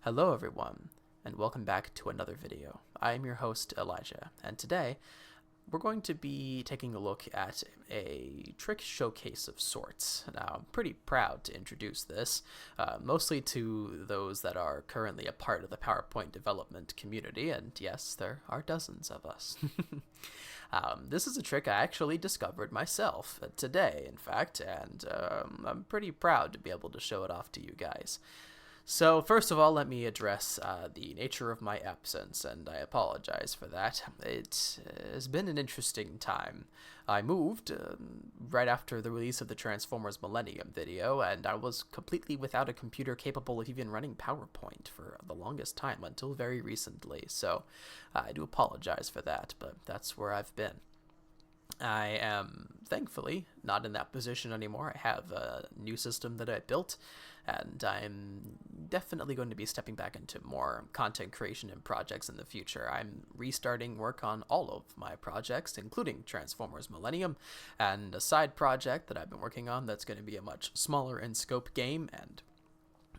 Hello everyone, and welcome back to another video. I am your host Elijah, and today we're going to be taking a look at a trick showcase of sorts. Now, I'm pretty proud to introduce this, mostly to those that are currently a part of the PowerPoint development community, and yes, there are dozens of us. This is a trick I actually discovered myself today, in fact, and I'm pretty proud to be able to show it off to you guys. So first of all, let me address the nature of my absence, and I apologize for that. It has been an interesting time. I moved right after the release of the Transformers Millennium video, and I was completely without a computer capable of even running PowerPoint for the longest time, until very recently. So I do apologize for that, but that's where I've been. I am thankfully not in that position anymore. I have a new system that I built, and I'm definitely going to be stepping back into more content creation and projects in the future. I'm restarting work on all of my projects, including Transformers Millennium, and a side project that I've been working on that's going to be a much smaller in scope game, and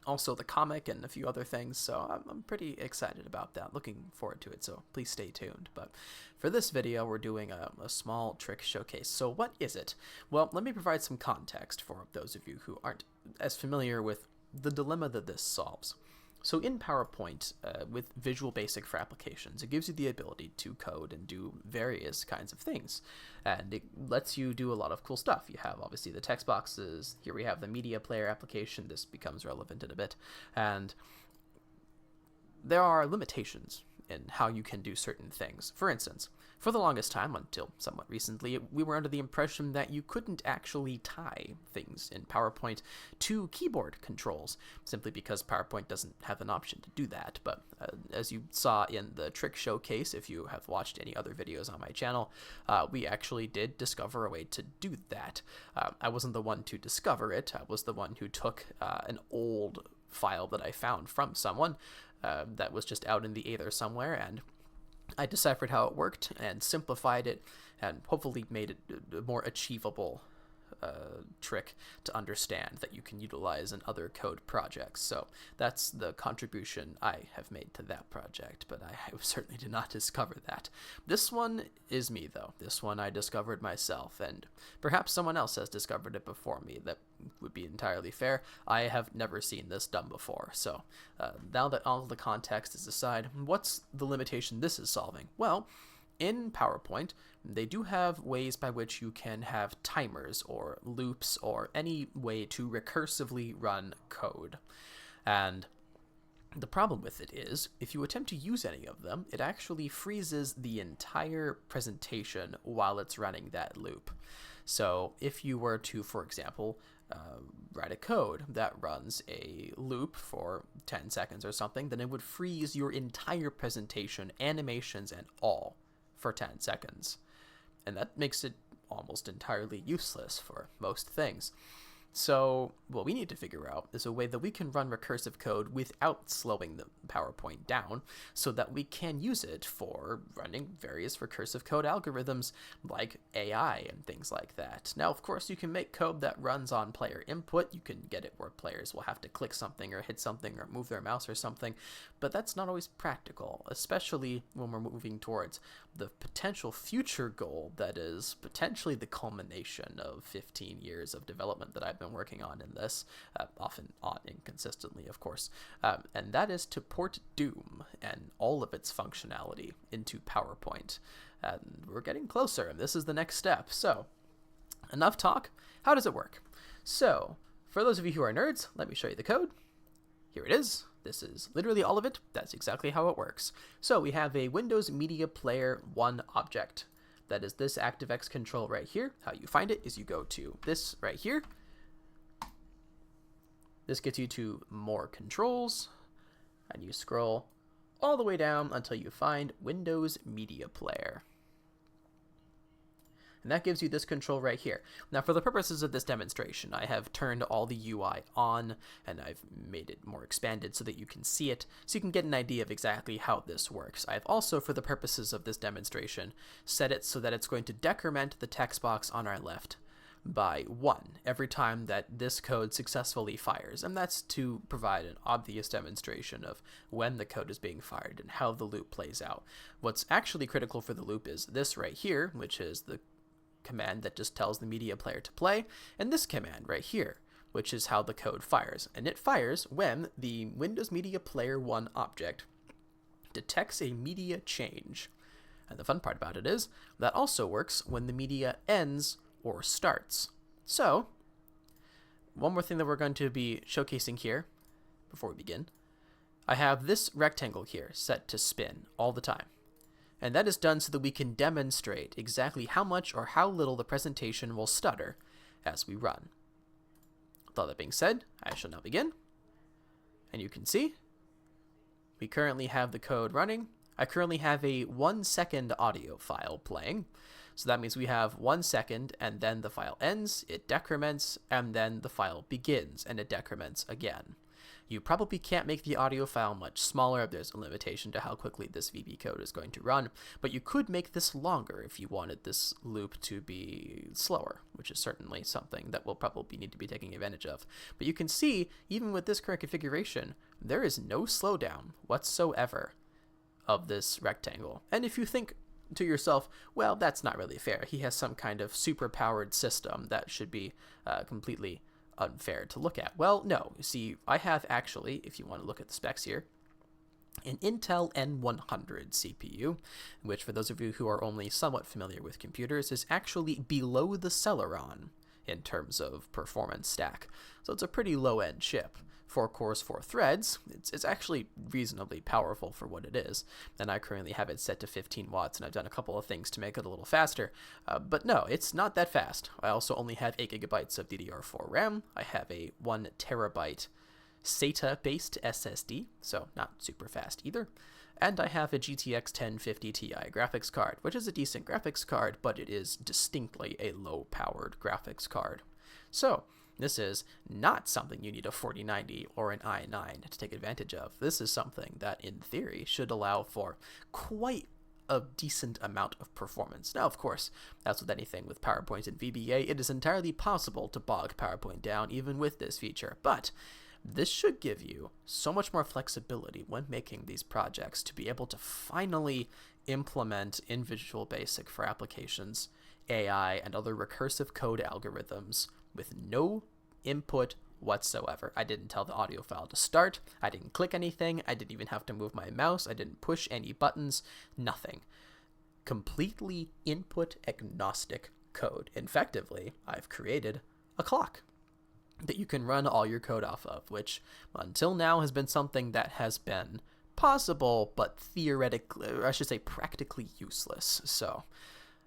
also the comic and a few other things, so I'm pretty excited about that, looking forward to it, so please stay tuned. But for this video, we're doing a small trick showcase. So what is it? Well, let me provide some context for those of you who aren't as familiar with the dilemma that this solves. So in PowerPoint, with Visual Basic for applications, it gives you the ability to code and do various kinds of things. And it lets you do a lot of cool stuff. You have obviously the text boxes. Here we have the media player application. This becomes relevant in a bit. And there are limitations in how you can do certain things. For instance, for the longest time, until somewhat recently, we were under the impression that you couldn't actually tie things in PowerPoint to keyboard controls, simply because PowerPoint doesn't have an option to do that. But as you saw in the trick showcase, if you have watched any other videos on my channel, we actually did discover a way to do that. I wasn't the one to discover it. I was the one who took an old file that I found from someone that was just out in the aether somewhere, and I deciphered how it worked and simplified it and hopefully made it a more achievable trick to understand that you can utilize in other code projects. So that's the contribution I have made to that project, but I certainly did not discover that. This one is me, though. This one I discovered myself, and perhaps someone else has discovered it before me. That would be entirely fair. I have never seen this done before. So now that all the context is aside, what's the limitation this is solving? Well, in PowerPoint, they do have ways by which you can have timers or loops or any way to recursively run code. And the problem with it is, if you attempt to use any of them, it actually freezes the entire presentation while it's running that loop. So if you were to, for example, write a code that runs a loop for 10 seconds or something, then it would freeze your entire presentation, animations and all, for 10 seconds. And that makes it almost entirely useless for most things. So what we need to figure out is a way that we can run recursive code without slowing the PowerPoint down, so that we can use it for running various recursive code algorithms like AI and things like that. Now, of course, you can make code that runs on player input. You can get it where players will have to click something or hit something or move their mouse or something, but that's not always practical, especially when we're moving towards the potential future goal that is potentially the culmination of 15 years of development that I've been working on in this, often on inconsistently, of course, and that is to port Doom and all of its functionality into PowerPoint. And we're getting closer, and this is the next step. So, enough talk. How does it work? So, for those of you who are nerds, let me show you the code. Here it is. This is literally all of it. That's exactly how it works. So we have a Windows Media Player 1 object. That is this ActiveX control right here. How you find it is you go to this right here. This gets you to more controls, and you scroll all the way down until you find Windows Media Player. And that gives you this control right here. Now, for the purposes of this demonstration, I have turned all the UI on, and I've made it more expanded so that you can see it, so you can get an idea of exactly how this works. I've also, for the purposes of this demonstration, set it so that it's going to decrement the text box on our left by 1 every time that this code successfully fires, and that's to provide an obvious demonstration of when the code is being fired and how the loop plays out. What's actually critical for the loop is this right here, which is the command that just tells the media player to play, and this command right here, which is how the code fires. And it fires when the Windows Media Player 1 object detects a media change. And the fun part about it is that also works when the media ends or starts. So, one more thing that we're going to be showcasing here before we begin. I have this rectangle here set to spin all the time. And that is done so that we can demonstrate exactly how much or how little the presentation will stutter as we run. With all that being said, I shall now begin. And you can see, we currently have the code running. I currently have a 1-second audio file playing. So that means we have 1 second, and then the file ends, it decrements, and then the file begins, and it decrements again. You probably can't make the audio file much smaller. There's a limitation to how quickly this VB code is going to run, but you could make this longer if you wanted this loop to be slower, which is certainly something that we'll probably need to be taking advantage of. But you can see, even with this current configuration, there is no slowdown whatsoever of this rectangle. And if you think to yourself, well, that's not really fair. He has some kind of super-powered system that should be completely unfair to look at. Well, no. You see, I have actually, if you want to look at the specs here, an Intel N100 CPU, which for those of you who are only somewhat familiar with computers, is actually below the Celeron in terms of performance stack. So it's a pretty low-end chip. 4 cores, 4 threads. It's actually reasonably powerful for what it is, and I currently have it set to 15 watts, and I've done a couple of things to make it a little faster, but no, it's not that fast. I also only have 8 gigabytes of DDR4 RAM. I have a 1 terabyte SATA-based SSD, so not super fast either, and I have a GTX 1050 Ti graphics card, which is a decent graphics card, but it is distinctly a low-powered graphics card. So, this is not something you need a 4090 or an i9 to take advantage of. This is something that, in theory, should allow for quite a decent amount of performance. Now, of course, as with anything with PowerPoint and VBA, it is entirely possible to bog PowerPoint down even with this feature, but this should give you so much more flexibility when making these projects to be able to finally implement in Visual Basic for applications, AI, and other recursive code algorithms with no input whatsoever. I didn't tell the audio file to start. I didn't click anything. I didn't even have to move my mouse. I didn't push any buttons. Nothing. Completely input agnostic code. Effectively, I've created a clock that you can run all your code off of, which until now has been something that has been possible, but theoretically, or I should say practically useless. So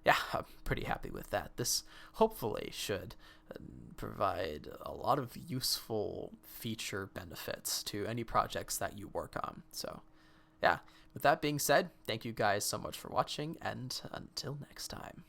yeah, I'm pretty happy with that. This hopefully should provide a lot of useful feature benefits to any projects that you work on. So yeah, with that being said, thank you guys so much for watching, and until next time.